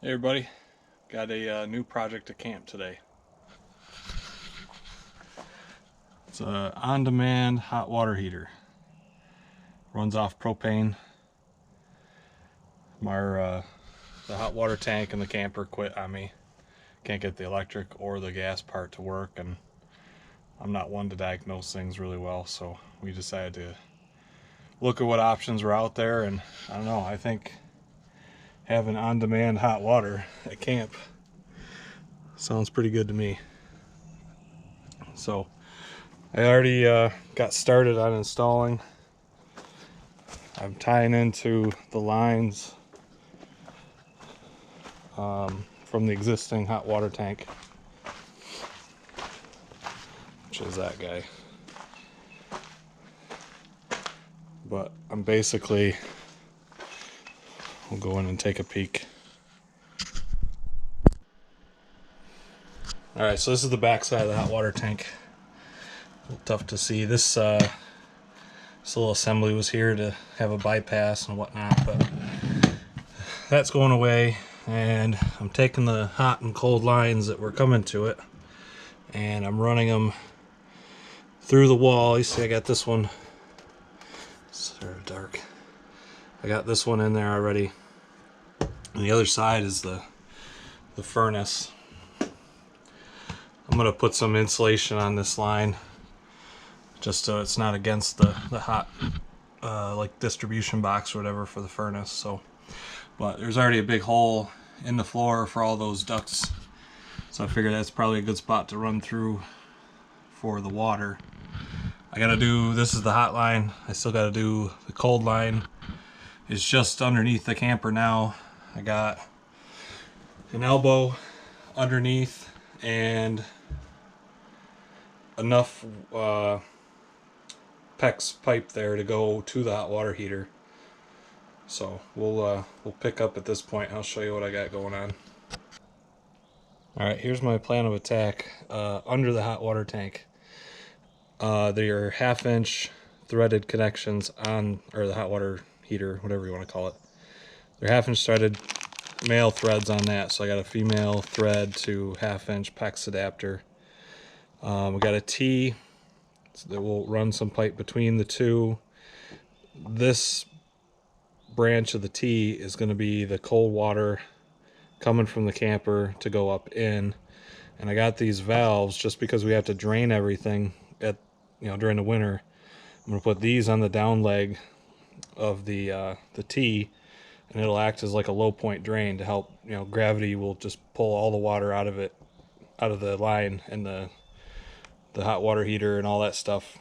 Hey everybody, got a new project at camp today. It's a on-demand hot water heater. Runs off propane. The hot water tank in the camper quit on me. Can't get the electric or the gas part to work, and I'm not one to diagnose things really well, so we decided to look at what options were out there, and I don't know, I think having on-demand hot water at camp sounds pretty good to me. So I already got started on installing. I'm tying into the lines from the existing hot water tank, which is that guy. But I'm basically, we'll go in and take a peek. Alright, so this is the back side of the hot water tank. A little tough to see. This little assembly was here to have a bypass and whatnot, but that's going away, and I'm taking the hot and cold lines that were coming to it and I'm running them through the wall. You see I got this one, it's sort of dark. I got this one in there already, and the other side is the furnace. I'm gonna put some insulation on this line just so it's not against the hot like distribution box or whatever for the furnace. So, but there's already a big hole in the floor for all those ducts, so I figured that's probably a good spot to run through for the water. I gotta do, this is the hot line, I still gotta do the cold line. It's just underneath the camper now. I got an elbow underneath and enough PEX pipe there to go to the hot water heater. So we'll pick up at this point. I'll show you what I got going on. Alright, here's my plan of attack under the hot water tank. There are 1/2-inch threaded connections on, or the hot water heater, whatever you want to call it. They're 1/2-inch threaded male threads on that, so I got a female thread to 1/2-inch PEX adapter. We got a T that will run some pipe between the two. This branch of the T is going to be the cold water coming from the camper to go up in, and I got these valves just because we have to drain everything at, during the winter. I'm going to put these on the down leg of the T, and it'll act as like a low point drain to help, gravity will just pull all the water out of it, out of the line and the hot water heater and all that stuff,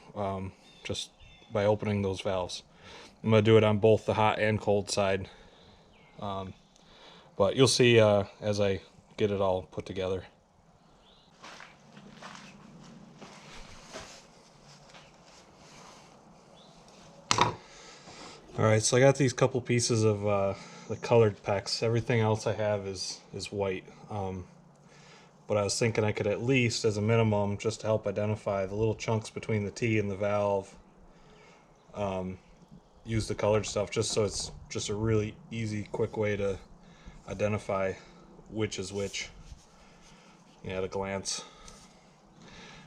just by opening those valves. I'm going to do it on both the hot and cold side, but you'll see as I get it all put together. Alright, so I got these couple pieces of the colored PEX. Everything else I have is white. But I was thinking I could at least, as a minimum, just to help identify the little chunks between the T and the valve, use the colored stuff just so it's just a really easy, quick way to identify which is which, at a glance.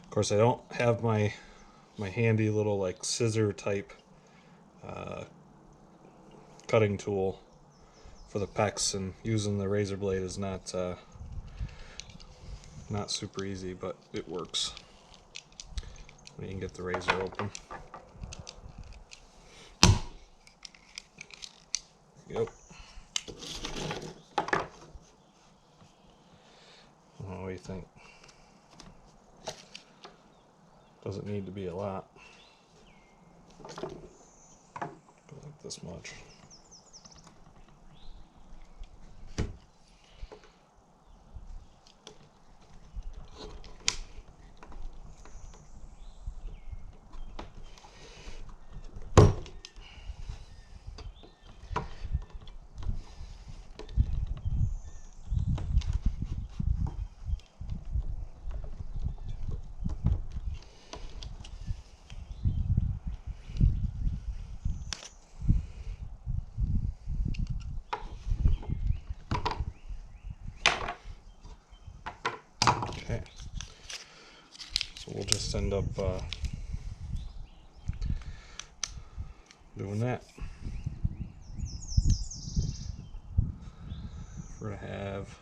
Of course, I don't have my handy little like scissor type cutting tool for the PEX, and using the razor blade is not super easy, but it works. You can get the razor open. Yep. What do you think? Doesn't need to be a lot. Go like this much. just end up doing that. We're going to have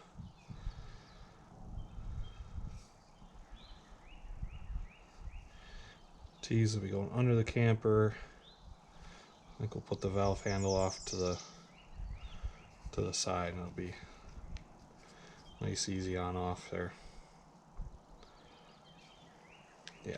T's will be going under the camper. I think we'll put the valve handle off to the side, and it'll be nice, easy on off there. Yeah.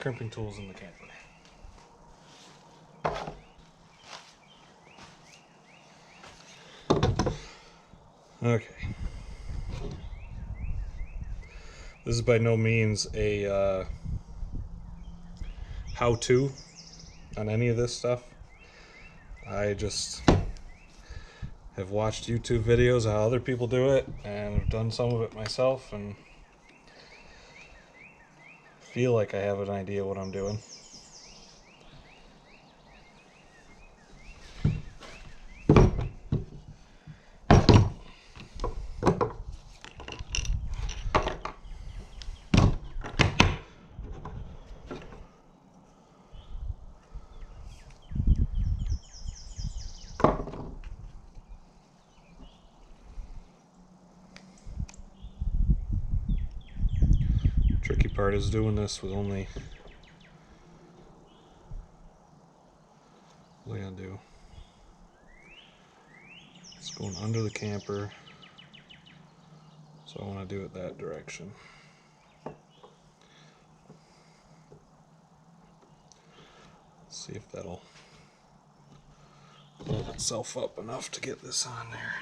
Crimping tools in the camper. Okay. This is by no means a how-to on any of this stuff. I just have watched YouTube videos of how other people do it, and I've done some of it myself, and feel like I have an idea what I'm doing. Tricky part is doing this with only, what am I gonna do? It's going under the camper, so I want to do it that direction. Let's see if that'll hold itself up enough to get this on there.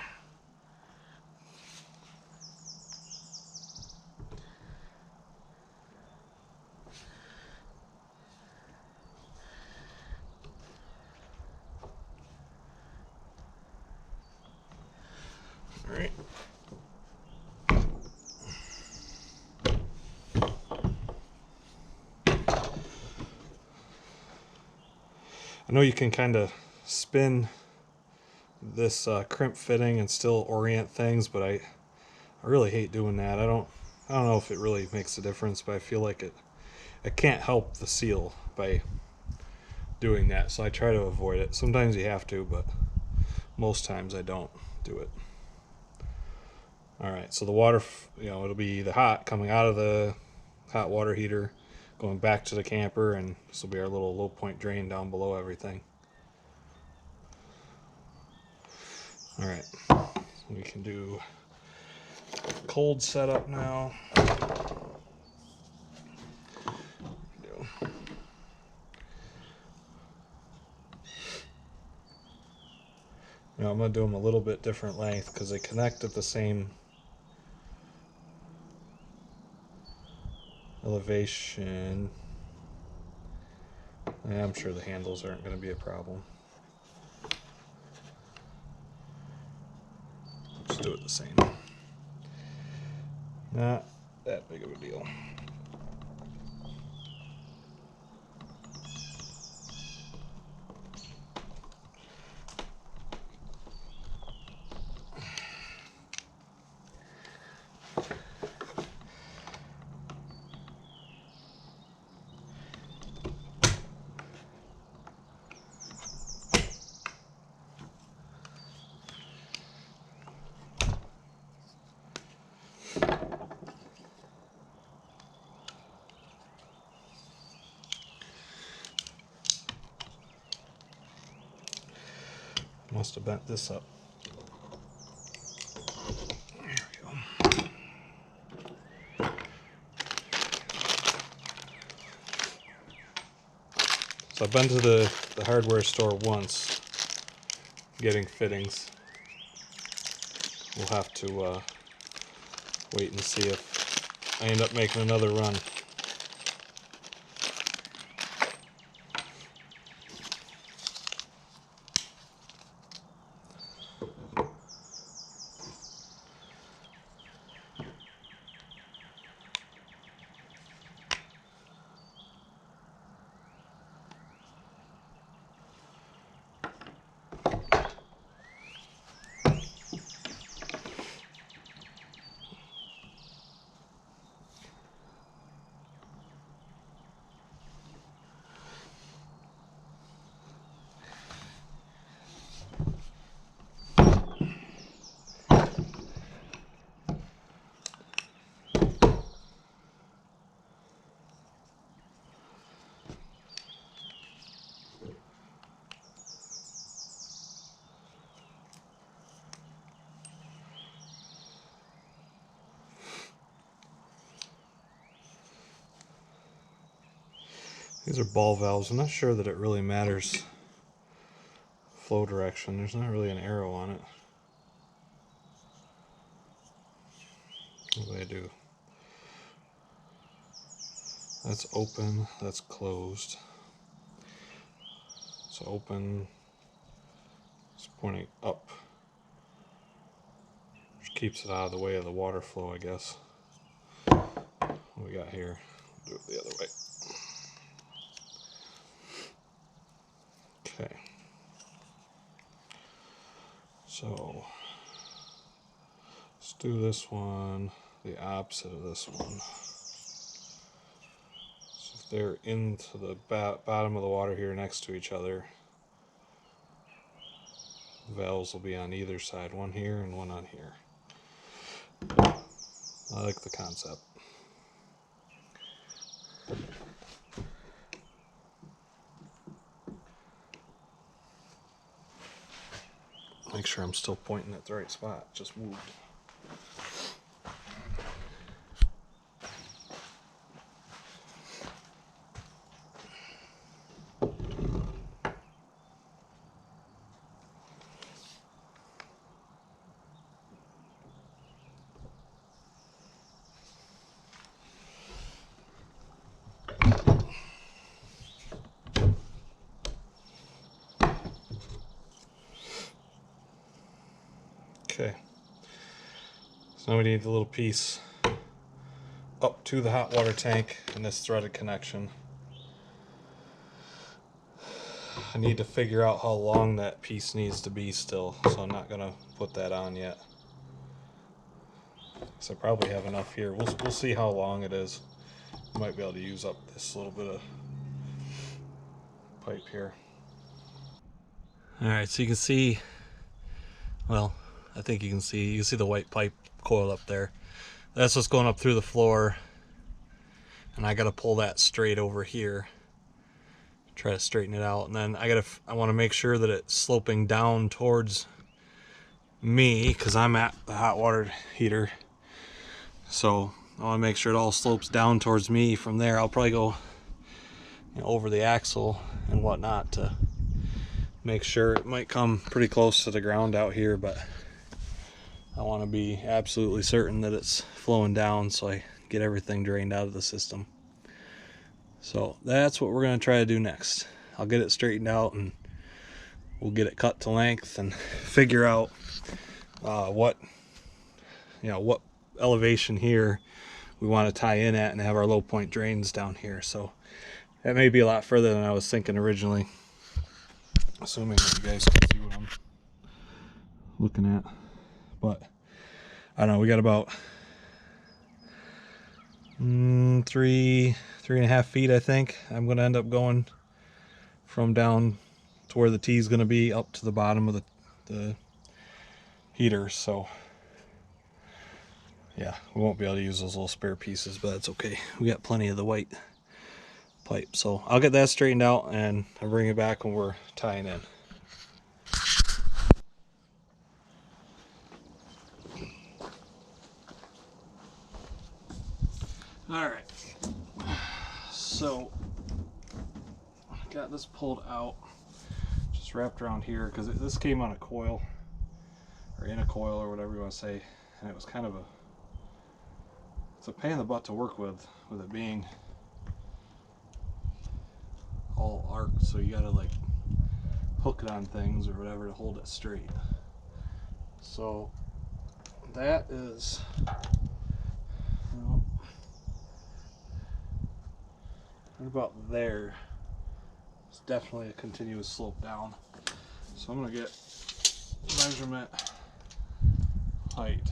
All right. I know you can kind of spin this crimp fitting and still orient things, but I really hate doing that. I don't know if it really makes a difference, but I feel like I can't help the seal by doing that, so I try to avoid it. Sometimes you have to, but most times I don't do it. Alright, so the water, it'll be the hot coming out of the hot water heater, going back to the camper, and this will be our little low point drain down below everything. Alright, we can do cold setup now. Now I'm going to do them a little bit different length because they connect at the same elevation. I'm sure the handles aren't going to be a problem. Just do it the same. Not that big of a deal. Must have bent this up. There we go. So I've been to the hardware store once getting fittings. We'll have to wait and see if I end up making another run. These are ball valves. I'm not sure that it really matters flow direction. There's not really an arrow on it. What do I do? That's open, that's closed. So open, it's pointing up, which keeps it out of the way of the water flow, I guess. What we got here? Do it the other way. Okay. So let's do this one the opposite of this one. So if they're into the bottom of the water here next to each other, valves will be on either side, one here and one on here. I like the concept. Make sure I'm still pointing at the right spot. Just moved. Okay, so now we need the little piece up to the hot water tank and this threaded connection. I need to figure out how long that piece needs to be still, so I'm not gonna put that on yet. So I probably have enough here. We'll see how long it is. Might be able to use up this little bit of pipe here. Alright, so you can see, well, I think you can see the white pipe coil up there. That's what's going up through the floor, and I got to pull that straight over here. Try to straighten it out, and then I want to make sure that it's sloping down towards me because I'm at the hot water heater. So I want to make sure it all slopes down towards me. From there, I'll probably go over the axle and whatnot to make sure. It might come pretty close to the ground out here, but I want to be absolutely certain that it's flowing down so I get everything drained out of the system. So that's what we're going to try to do next. I'll get it straightened out and we'll get it cut to length and figure out what elevation here we want to tie in at and have our low point drains down here. So that may be a lot further than I was thinking originally, assuming that you guys can see what I'm looking at. But I don't know, we got about 3.5 feet, I think. I'm going to end up going from down to where the T is going to be up to the bottom of the heater. So yeah, we won't be able to use those little spare pieces, but that's okay. We got plenty of the white pipe. So I'll get that straightened out and I'll bring it back when we're tying in. Alright, so I got this pulled out, just wrapped around here, because this came on a coil, or in a coil, or whatever you want to say, and it was kind of it's a pain in the butt to work with it being all arced, so you gotta like hook it on things or whatever to hold it straight. So that is, right about there. It's definitely a continuous slope down. So I'm gonna get measurement height.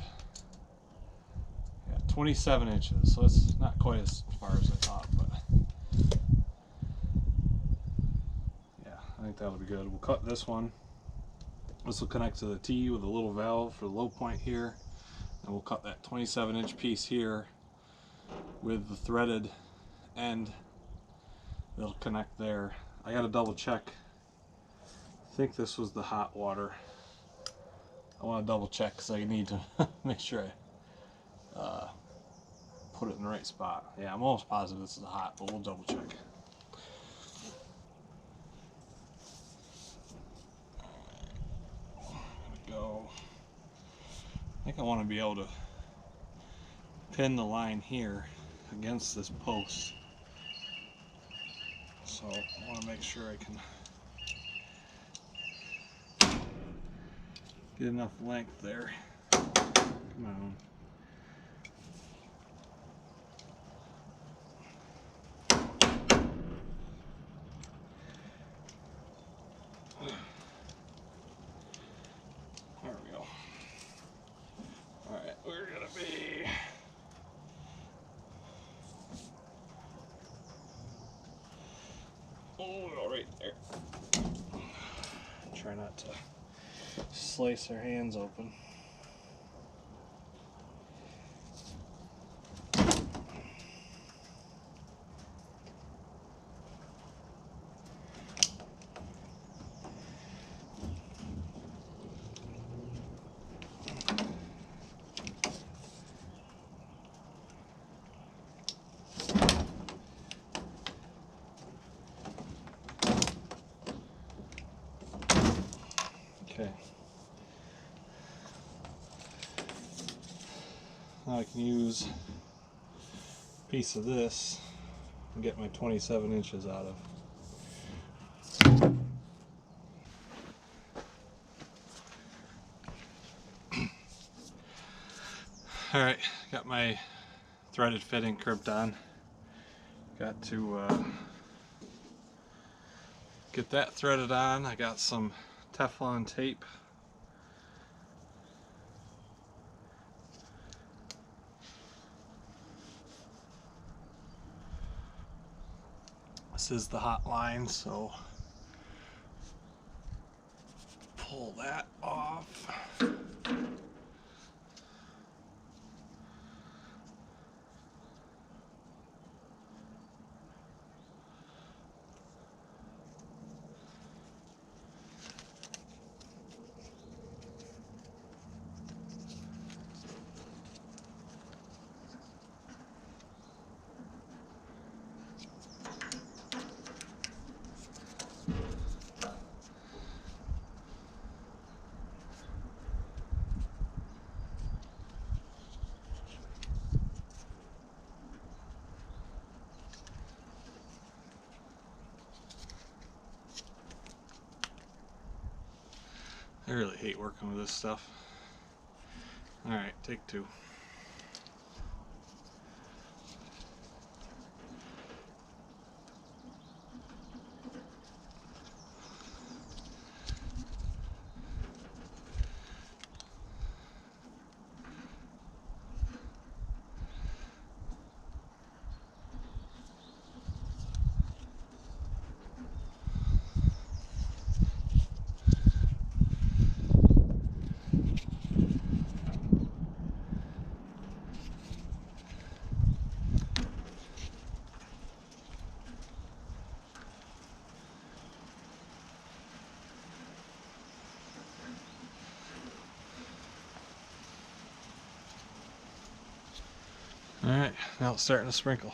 Yeah, 27 inches. So it's not quite as far as I thought, but yeah, I think that'll be good. We'll cut this one. This will connect to the T with a little valve for the low point here. And we'll cut that 27-inch piece here with the threaded end. It'll connect there. I gotta double check. I think this was the hot water. I want to double check because I need to make sure I put it in the right spot. Yeah, I'm almost positive this is the hot, but we'll double check. think I want to be able to pin the line here against this post. So I want to make sure I can get enough length there. Come on. There we go. Alright, we're gonna be right there. Try not to slice our hands open. Okay. Now I can use a piece of this and get my 27 inches out of. Alright, got my threaded fitting crimped on. Got to get that threaded on. I got some Teflon tape. This is the hot line, so pull that off. I really hate working with this stuff. Alright, take two. Alright, now it's starting to sprinkle.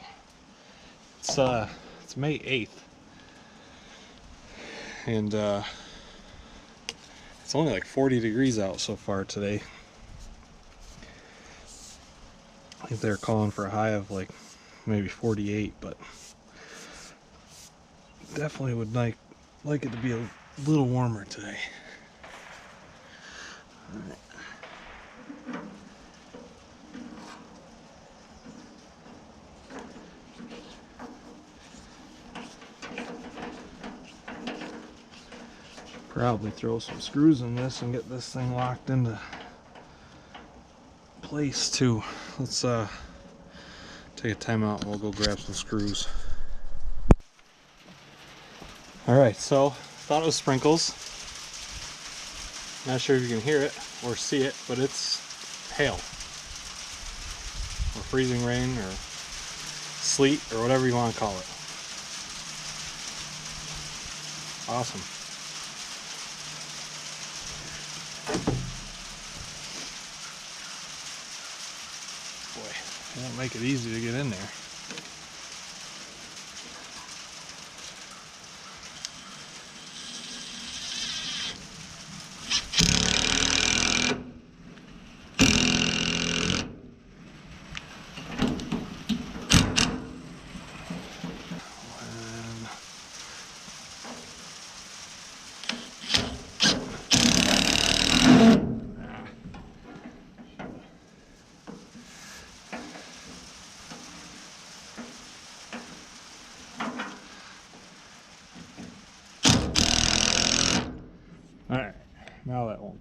It's May 8th. And it's only like 40 degrees out so far today. I think they're calling for a high of like maybe 48, but definitely would like it to be a little warmer today. All right. Probably throw some screws in this and get this thing locked into place too. Let's take a time out and we'll go grab some screws. Alright, so thought it was sprinkles. Not sure if you can hear it or see it, but it's hail or freezing rain or sleet or whatever you want to call it. Awesome. Boy, it won't make it easy to get in there.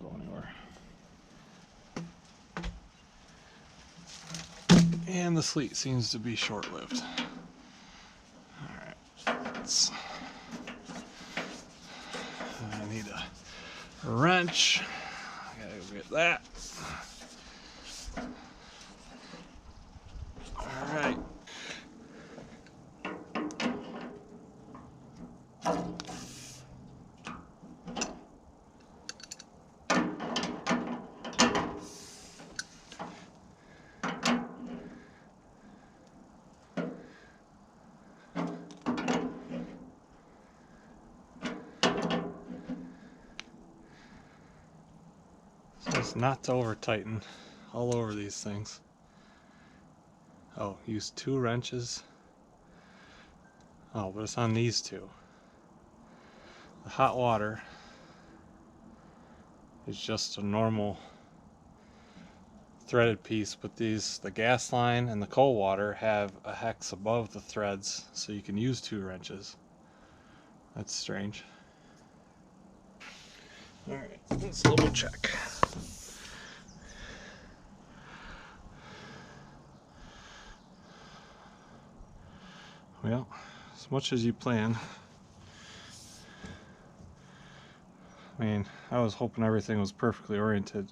go anywhere. And the sleet seems to be short-lived. Alright, I need a wrench. I gotta go get that. Alright. Says not to over tighten all over these things. Oh, use 2 wrenches. Oh, but it's on these 2. The hot water is just a normal threaded piece, but the gas line and the cold water have a hex above the threads, so you can use 2 wrenches. That's strange. Alright, let's double check. Well, as much as you plan. I mean, I was hoping everything was perfectly orientated.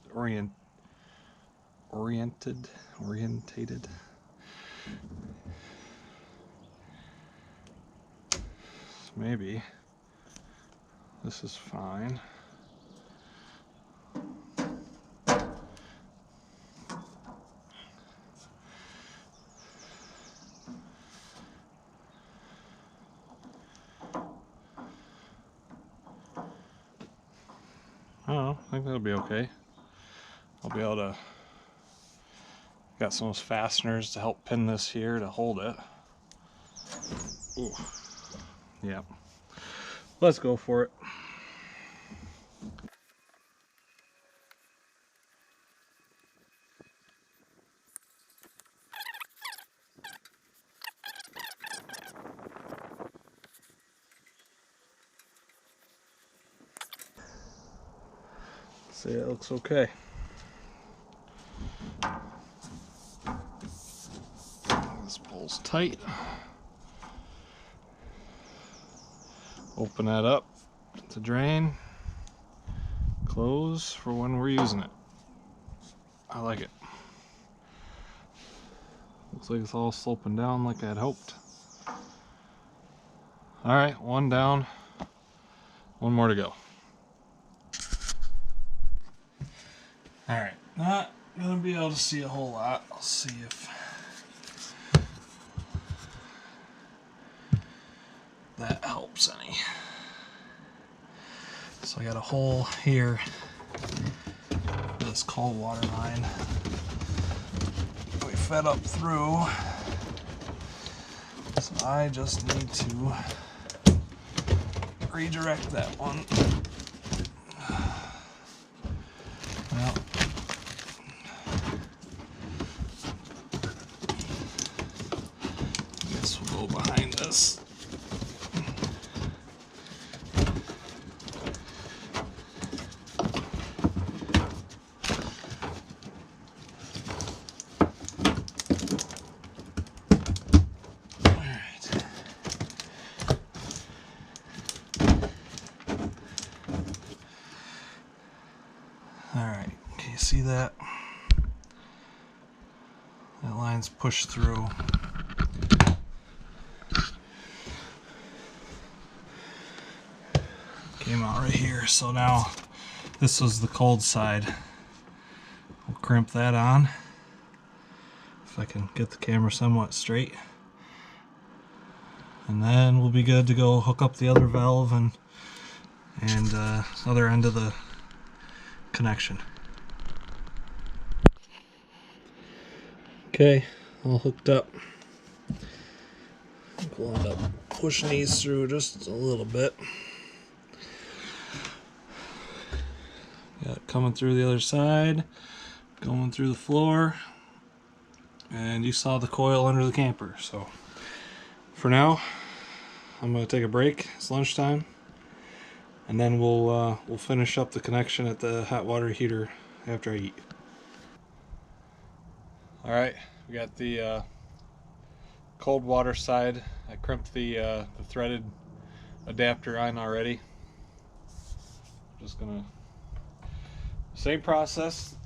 So maybe this is fine. Oh, I think that'll be okay. I'll be able to, got some of those fasteners to help pin this here to hold it. Ooh. Yeah. Let's go for it. See, it looks okay. This pulls tight. Open that up to drain. Close for when we're using it. I like it. Looks like it's all sloping down like I'd hoped. Alright, 1 down. 1 more to go. Alright, not gonna be able to see a whole lot. I'll see if that helps any. So I got a hole here, this cold water line we fed up through. So I just need to redirect that one. Well, I guess we'll go behind this. Alright, can you see that? That line's pushed through. Came out right here, so now this was the cold side. We'll crimp that on, if I can get the camera somewhat straight. And then we'll be good to go hook up the other valve and other end of the connection. Okay, all hooked up. I think we'll end up pushing these through just a little bit. Got it coming through the other side, going through the floor, and you saw the coil under the camper. So for now, I'm going to take a break. It's lunchtime. and then we'll finish up the connection at the hot water heater after I eat. All right, we got the cold water side. I crimped the threaded adapter on already. Just gonna, same process.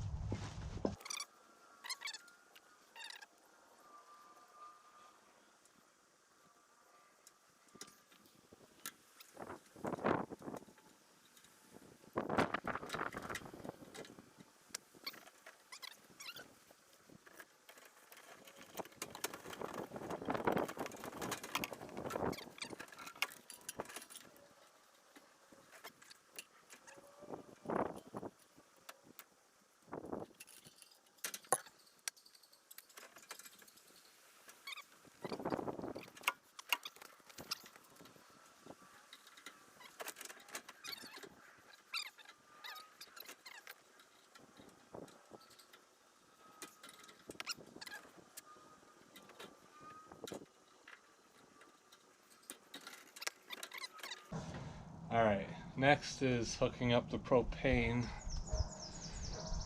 Alright, next is hooking up the propane,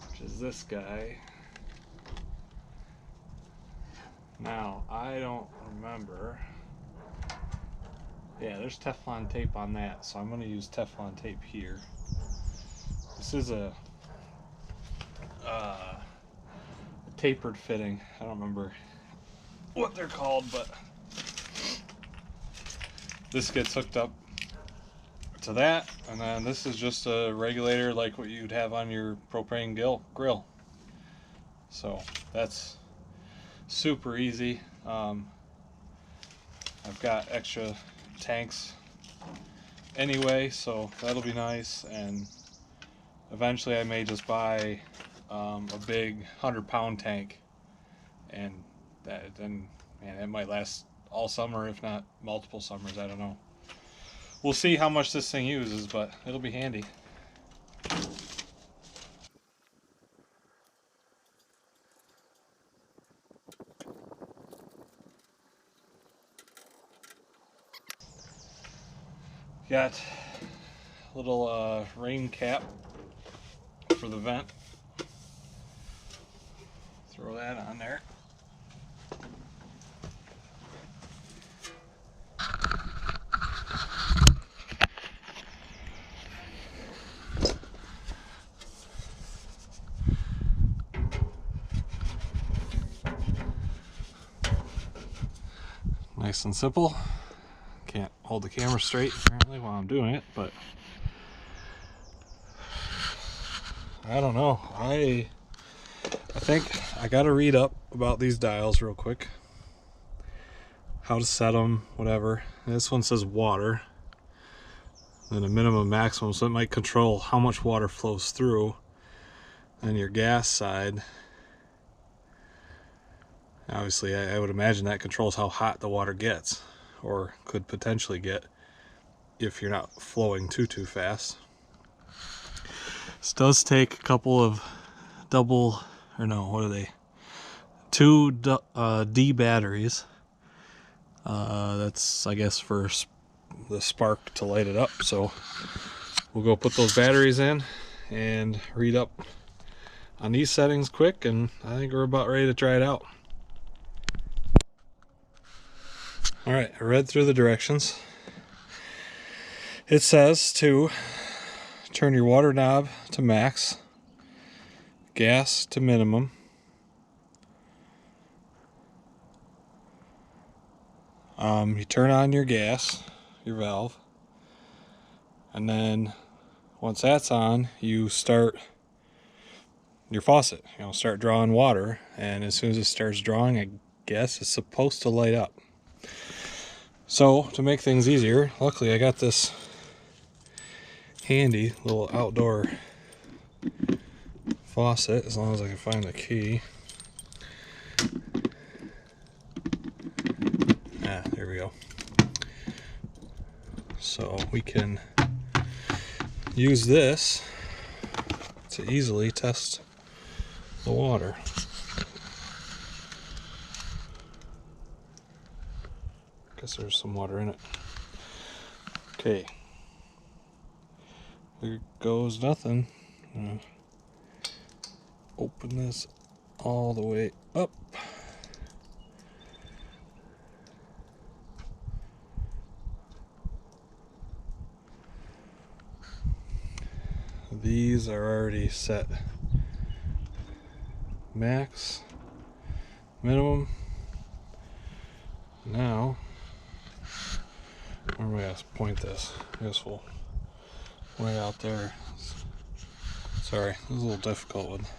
which is this guy. Now, I don't remember. Yeah, there's Teflon tape on that, so I'm going to use Teflon tape here. This is a tapered fitting. I don't remember what they're called, but this gets hooked up to that, and then this is just a regulator like what you'd have on your propane grill. So that's super easy. I've got extra tanks anyway, so that'll be nice, and eventually I may just buy a big 100-pound tank, and then man, it might last all summer, if not multiple summers. I don't know. We'll see how much this thing uses, but it'll be handy. Got a little rain cap for the vent. Throw that on there. Nice and simple. Can't hold the camera straight apparently while I'm doing it, but I don't know. I think I gotta read up about these dials real quick. How to set them, whatever. This one says water, then a minimum maximum, so it might control how much water flows through. And your gas side, obviously I would imagine that controls how hot the water gets, or could potentially get if you're not flowing too fast. This does take a couple of two D batteries. That's, I guess, for the spark to light it up. So we'll go put those batteries in and read up on these settings quick, and I think we're about ready to try it out. Alright, I read through the directions. It says to turn your water knob to max, gas to minimum, you turn on your gas, your valve, and then once that's on, you start your faucet. Start drawing water, and as soon as it starts drawing, I guess it's supposed to light up. So to make things easier, luckily I got this handy little outdoor faucet, as long as I can find the key. There we go. So we can use this to easily test the water. Guess there's some water in it. Okay. there goes nothing. Open this all the way up. These are already set max, minimum. Now, where am I going to point this? I guess we'll way out there. Sorry, this is a little difficult with.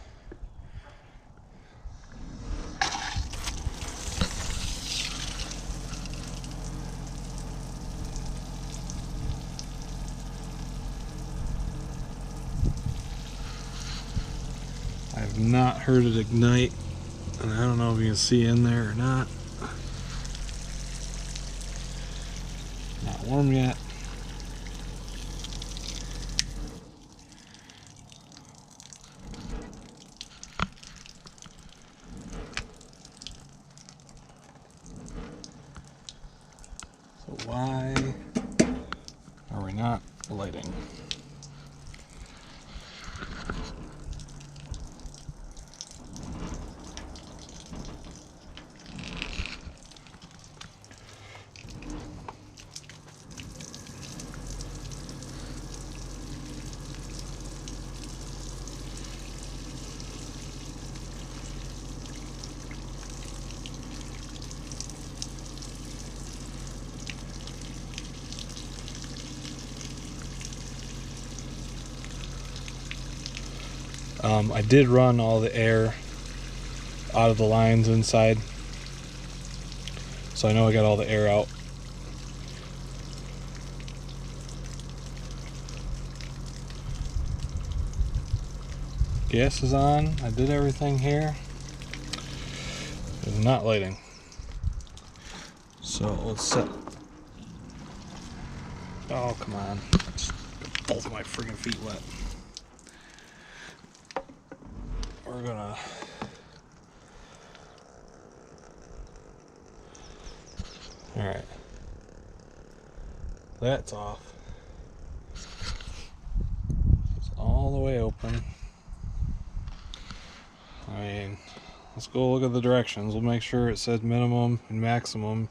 I've not heard it ignite, and I don't know if you can see in there or not. Not warm yet. So why are we not lighting? I did run all the air out of the lines inside, so I know I got all the air out. Gas is on. I did everything here. It's not lighting. So let's set. Oh, come on. Just got both of my freaking feet wet. We're gonna. Alright. That's off. It's all the way open. I mean, let's go look at the directions. We'll make sure it said minimum and maximum.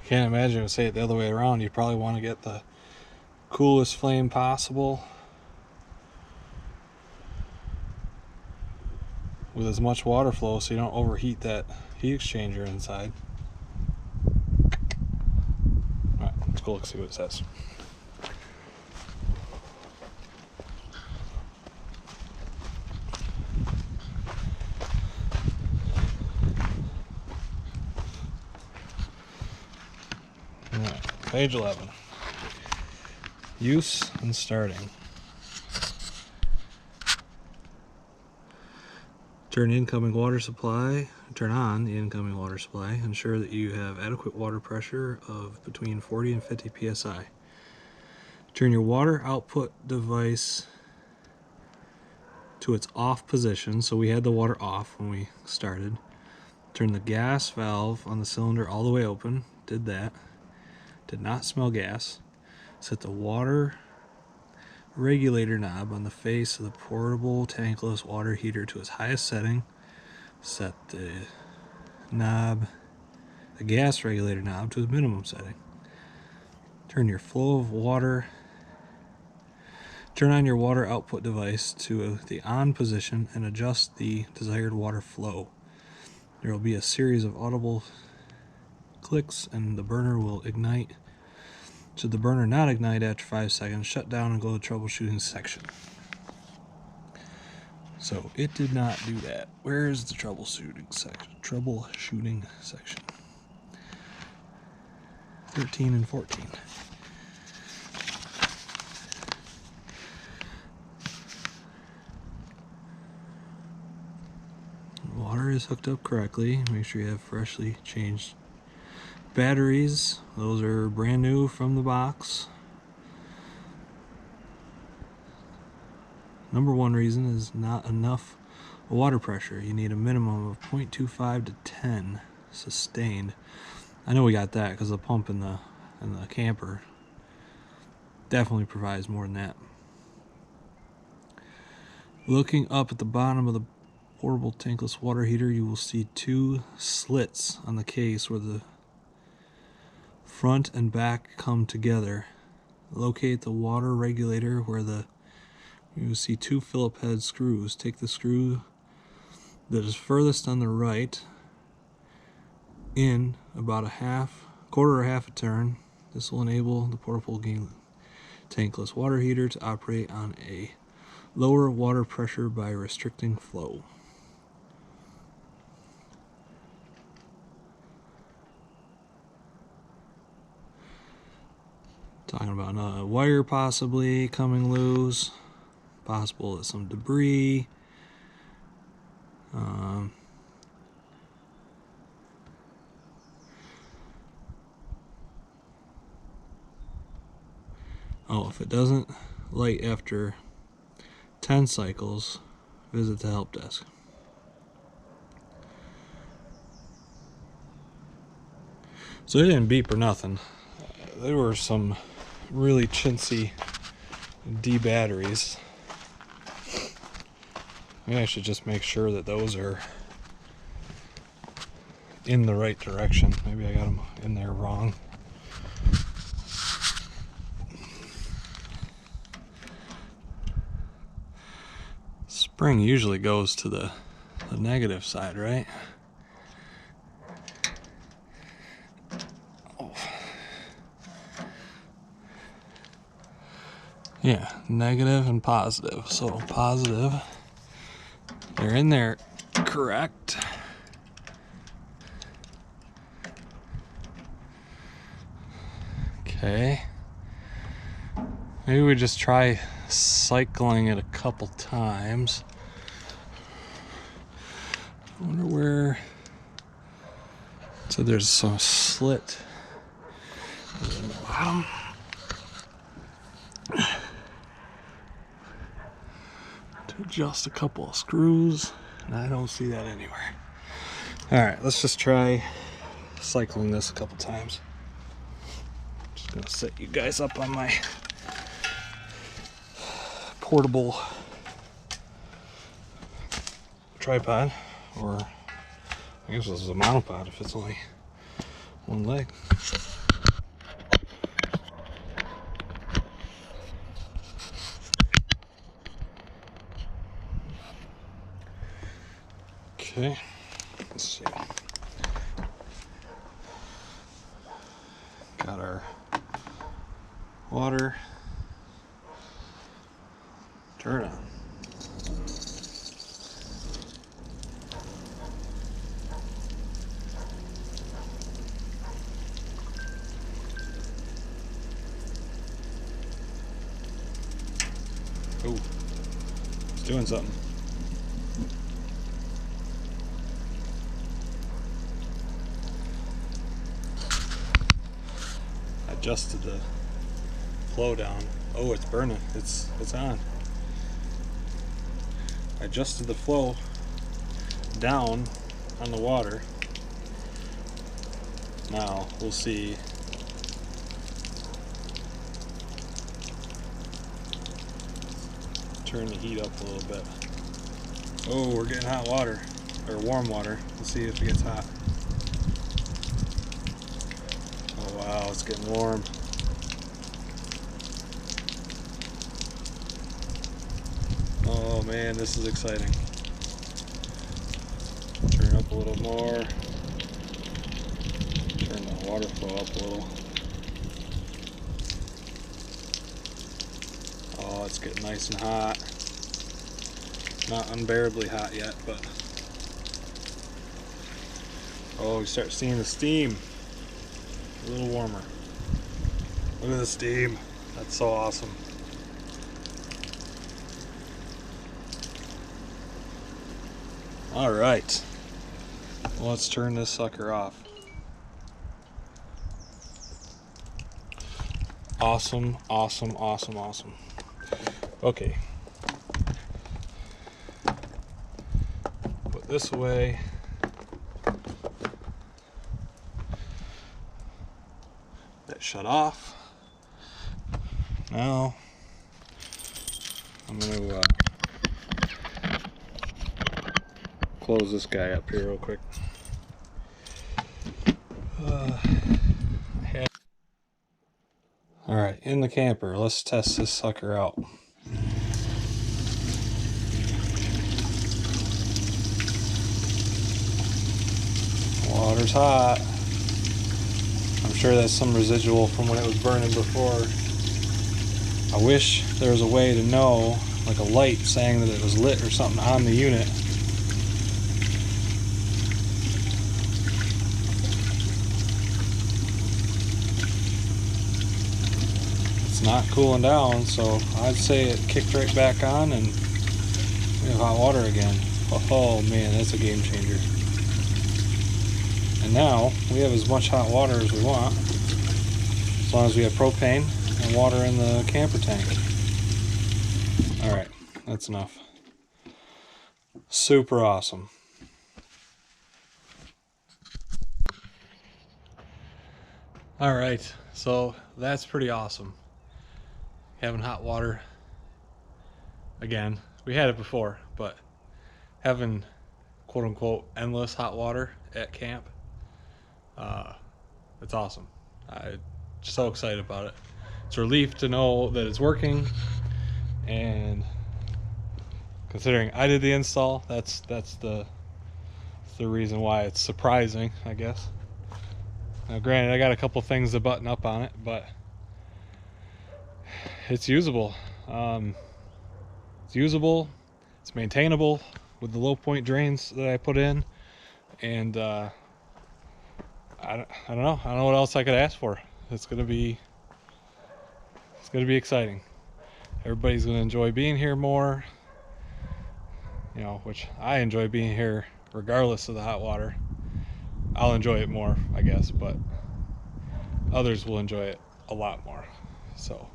Can't imagine it would say it the other way around. You probably want to get the coolest flame possible with as much water flow so you don't overheat that heat exchanger inside. Alright, let's go look see what it says. Alright, page 11. Use and starting. Turn on the incoming water supply. Ensure that you have adequate water pressure of between 40 and 50 psi. Turn your water output device to its off position. So we had the water off when we started. Turn the gas valve on the cylinder all the way open. Did that. Did not smell gas. Set the water regulator knob on the face of the portable tankless water heater to its highest setting. Set the gas regulator knob to its minimum setting. Turn on your water output device to the on position and adjust the desired water flow. There will be a series of audible clicks and the burner will ignite. Should the burner not ignite after 5 seconds, shut down and go to the troubleshooting section. So it did not do that. Where is the troubleshooting section? 13 and 14. Water is hooked up correctly. Make sure you have freshly changed batteries. Those are brand new from the box. Number one reason is not enough water pressure. You need a minimum of 0.25 to 10 sustained. I know we got that because the pump in the camper definitely provides more than that. Looking up at the bottom of the portable tankless water heater, you will see two slits on the case where the front and back come together. Locate the water regulator where you will see two Phillip head screws. Take the screw that is furthest on the right in about quarter or half a turn. This will enable the portable tankless water heater to operate on a lower water pressure by restricting flow. Talking about a wire possibly coming loose, possible that some debris. If it doesn't light after 10 cycles, visit the help desk. So it didn't beep or nothing. There were some really chintzy D batteries. Maybe I should just make sure that those are in the right direction. Maybe I got them in there wrong. Spring usually goes to the negative side, right? Oh. Yeah, negative and positive. So positive, they're in there correct. Okay. Maybe we just try cycling it a couple times. I wonder where. So there's some slit in the bottom. To adjust a couple of screws, and I don't see that anywhere. Alright, let's just try cycling this a couple times. Just gonna set you guys up on my portable tripod, or I guess this is a monopod if it's only one leg. Okay, let's see. Got our water. Turn it on. Oh, it's doing something. I adjusted the flow down. Oh, it's burning. It's on. I adjusted the flow down on the water. Now we'll see. Turn the heat up a little bit. Oh, we're getting hot water, or warm water. Let's see if it gets hot. Oh wow, it's getting warm. Oh man, this is exciting. Turn up a little more. Turn the water flow up a little. Oh, it's getting nice and hot. Not unbearably hot yet, but oh, we start seeing the steam. A little warmer. Look at the steam. That's so awesome. All right. Well, let's turn this sucker off. Awesome, awesome, awesome, awesome. Okay. Put this away. That shut off. Now I'm going to close this guy up here real quick. Alright, in the camper, let's test this sucker out. Water's hot. I'm sure that's some residual from when it was burning before. I wish there was a way to know, like a light saying that it was lit or something on the unit. It's not cooling down, so I'd say it kicked right back on and we have hot water again. Oh man, that's a game changer. And now we have as much hot water as we want, as long as we have propane and water in the camper tank. Alright, that's enough. Super awesome. Alright, so that's pretty awesome. Having hot water again. We had it before, but having quote unquote endless hot water at camp, it's awesome. I'm so excited about it. It's a relief to know that it's working, and considering I did the install, that's the reason why it's surprising, I guess. Now granted, I got a couple things to button up on it, but it's usable. It's usable, it's maintainable with the low point drains that I put in, and I don't know what else I could ask for. It's gonna be exciting. Everybody's gonna enjoy being here more, you know, which I enjoy being here regardless of the hot water. I'll enjoy it more, I guess, but others will enjoy it a lot more. So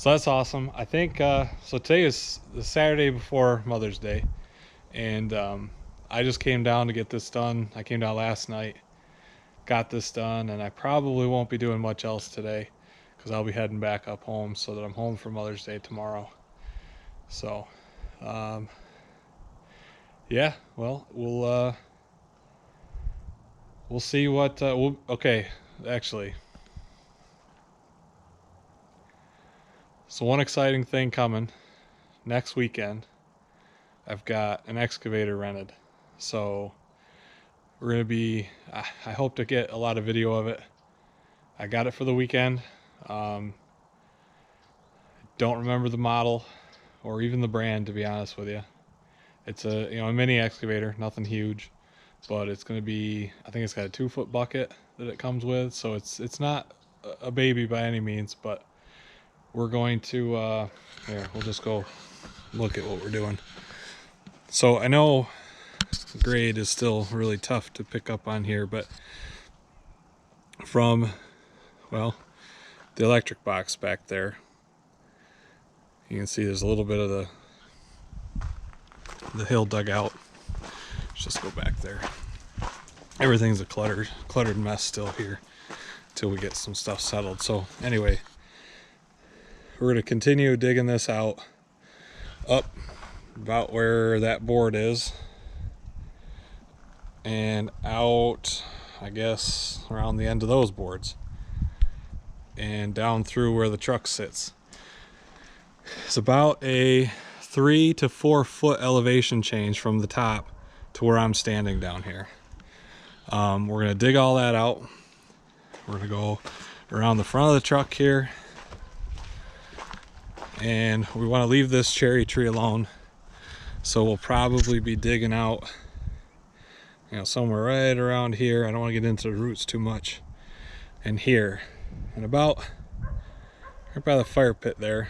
that's awesome. I think so today is the Saturday before Mother's Day, and I just came down to get this done. I came down last night, got this done, and I probably won't be doing much else today because I'll be heading back up home so that I'm home for Mother's Day tomorrow. So yeah, well, we'll see what okay, actually, so one exciting thing coming next weekend, I've got an excavator rented, so we're gonna be, I hope to get a lot of video of it. I got it for the weekend. Don't remember the model or even the brand, to be honest with you. It's a mini excavator, nothing huge, but it's gonna be, I think it's got a 2-foot bucket that it comes with, so it's not a baby by any means, but we're going to here, we'll just go look at what we're doing. So I know grade is still really tough to pick up on here, but from, well, the electric box back there, you can see there's a little bit of the hill dug out. Let's just go back there. Everything's a cluttered mess still here until we get some stuff settled. So anyway, we're going to continue digging this out up about where that board is and out, I guess, around the end of those boards and down through where the truck sits. It's about a 3 to 4 foot elevation change from the top to where I'm standing down here. We're going to dig all that out. We're going to go around the front of the truck here, and we want to leave this cherry tree alone, so we'll probably be digging out, somewhere right around here. I don't want to get into the roots too much. And here, and about right by the fire pit there,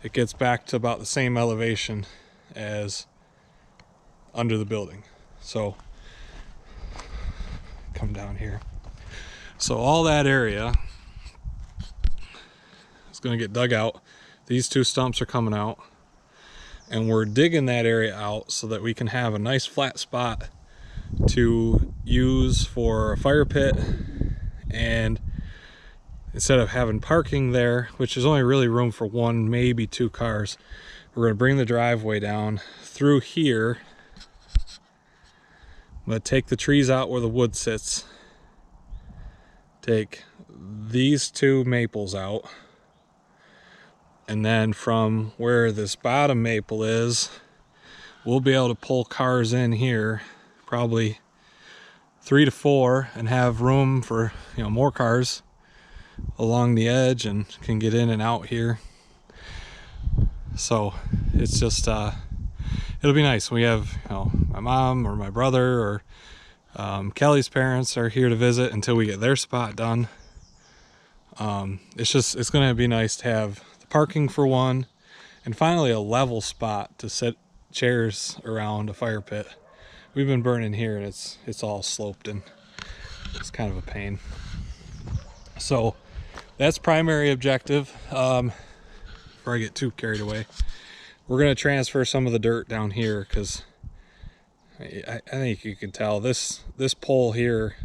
it gets back to about the same elevation as under the building. So come down here. So all that area is going to get dug out. These 2 stumps are coming out, and we're digging that area out so that we can have a nice flat spot to use for a fire pit and instead of having parking there, which is only really room for one, maybe two cars, we're going to bring the driveway down through here. I'm going to take the trees out where the wood sits, take these two maples out, and then from where this bottom maple is, we'll be able to pull cars in here, probably 3 to 4, and have room for, you know, more cars along the edge and can get in and out here. So it's just it'll be nice. We have, you know, my mom or my brother or Kelly's parents are here to visit until we get their spot done. It's going to be nice to have the parking for one, and finally a level spot to sit chairs around a fire pit. We've been burning here and it's all sloped and it's kind of a pain. So that's primary objective. Before I get too carried away, we're going to transfer some of the dirt down here because I think you can tell this pole here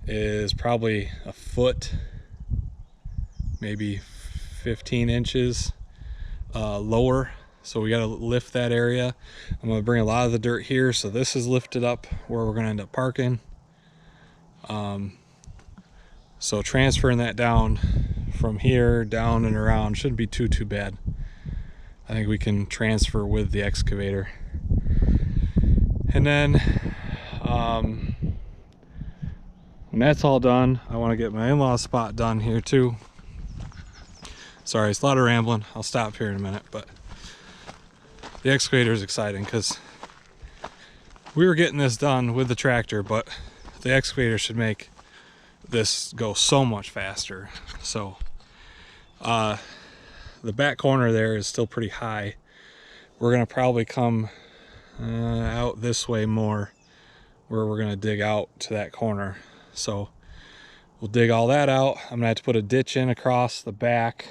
is probably a foot, maybe 15 inches lower. So we got to lift that area. I'm going to bring a lot of the dirt here, so this is lifted up where we're going to end up parking. So transferring that down from here down and around shouldn't be too bad. I think we can transfer with the excavator. And then when that's all done, I want to get my in-law spot done here too. Sorry, it's a lot of rambling. I'll stop here in a minute, but the excavator is exciting because we were getting this done with the tractor, but the excavator should make this go so much faster. So the back corner there is still pretty high. We're gonna probably come out this way more, where we're gonna dig out to that corner. So we'll dig all that out. I'm gonna have to put a ditch in across the back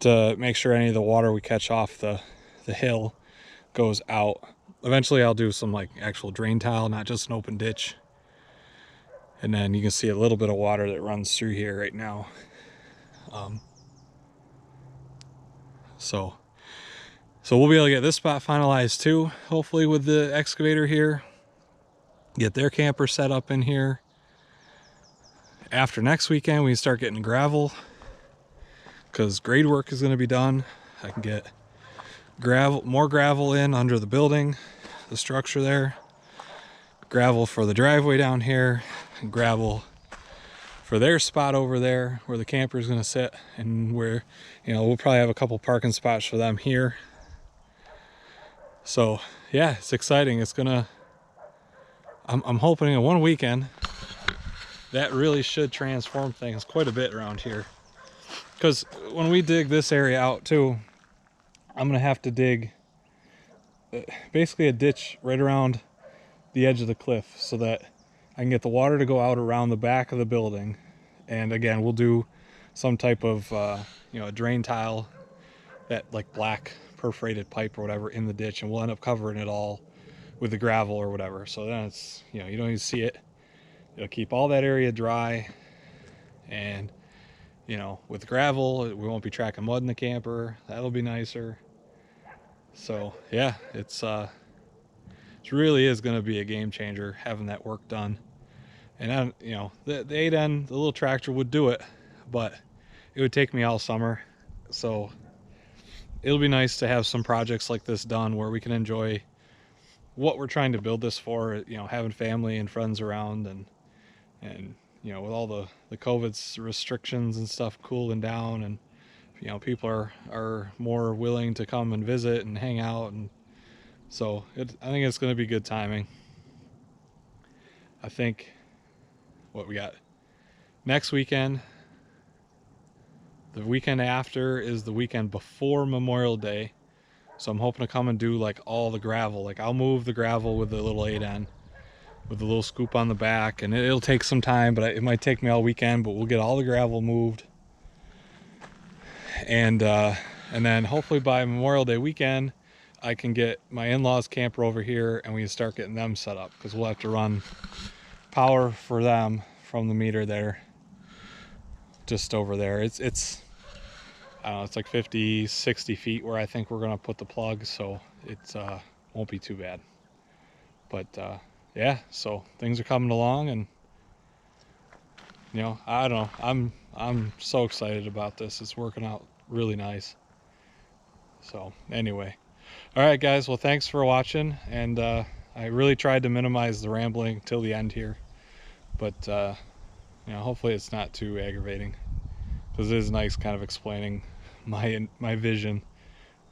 to make sure any of the water we catch off the hill goes out. Eventually I'll do some like actual drain tile, not just an open ditch. And then you can see a little bit of water that runs through here right now. So we'll be able to get this spot finalized too, hopefully with the excavator here. Get their camper set up in here. After next weekend, we can start getting gravel because grade work is going to be done. I can get more gravel in under the building, the structure there. Gravel for the driveway down here, and gravel for their spot over there where the camper is going to sit, and where, you know, we'll probably have a couple parking spots for them here. So yeah, it's exciting. It's gonna, I'm hoping in one weekend that really should transform things quite a bit around here, because when we dig this area out too, I'm gonna have to dig basically a ditch right around the edge of the cliff so that I can get the water to go out around the back of the building. And again, we'll do some type of you know, a drain tile, that like black perforated pipe or whatever in the ditch, and we'll end up covering it all with the gravel or whatever. So then it's, you know, you don't even see it. It'll keep all that area dry, and you know, with gravel we won't be tracking mud in the camper. That'll be nicer. So yeah, it really is going to be a game changer having that work done. And you know, the 8N, the little tractor would do it, but it would take me all summer. So it'll be nice to have some projects like this done where we can enjoy what we're trying to build this for, you know, having family and friends around, and you know, with all the COVID restrictions and stuff cooling down, and you know, people are more willing to come and visit and hang out, and so I think it's going to be good timing. I think what we got next weekend, the weekend after is the weekend before Memorial Day. So I'm hoping to come and do like all the gravel. Like I'll move the gravel with the little 8N, with the little scoop on the back, and it'll take some time, but it might take me all weekend, but we'll get all the gravel moved. And then hopefully by Memorial Day weekend, I can get my in-laws camper over here and we can start getting them set up, because we'll have to run power for them from the meter there. just over there. It's I don't know, it's like 50-60 feet where I think we're gonna put the plug, so it's won't be too bad. But yeah, so things are coming along, and you know, I don't know, I'm so excited about this. It's working out really nice. So anyway, all right guys, well thanks for watching, and I really tried to minimize the rambling till the end here, but you know, hopefully it's not too aggravating, because it is nice kind of explaining my vision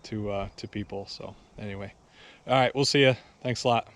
to people. So anyway, all right, we'll see you. Thanks a lot.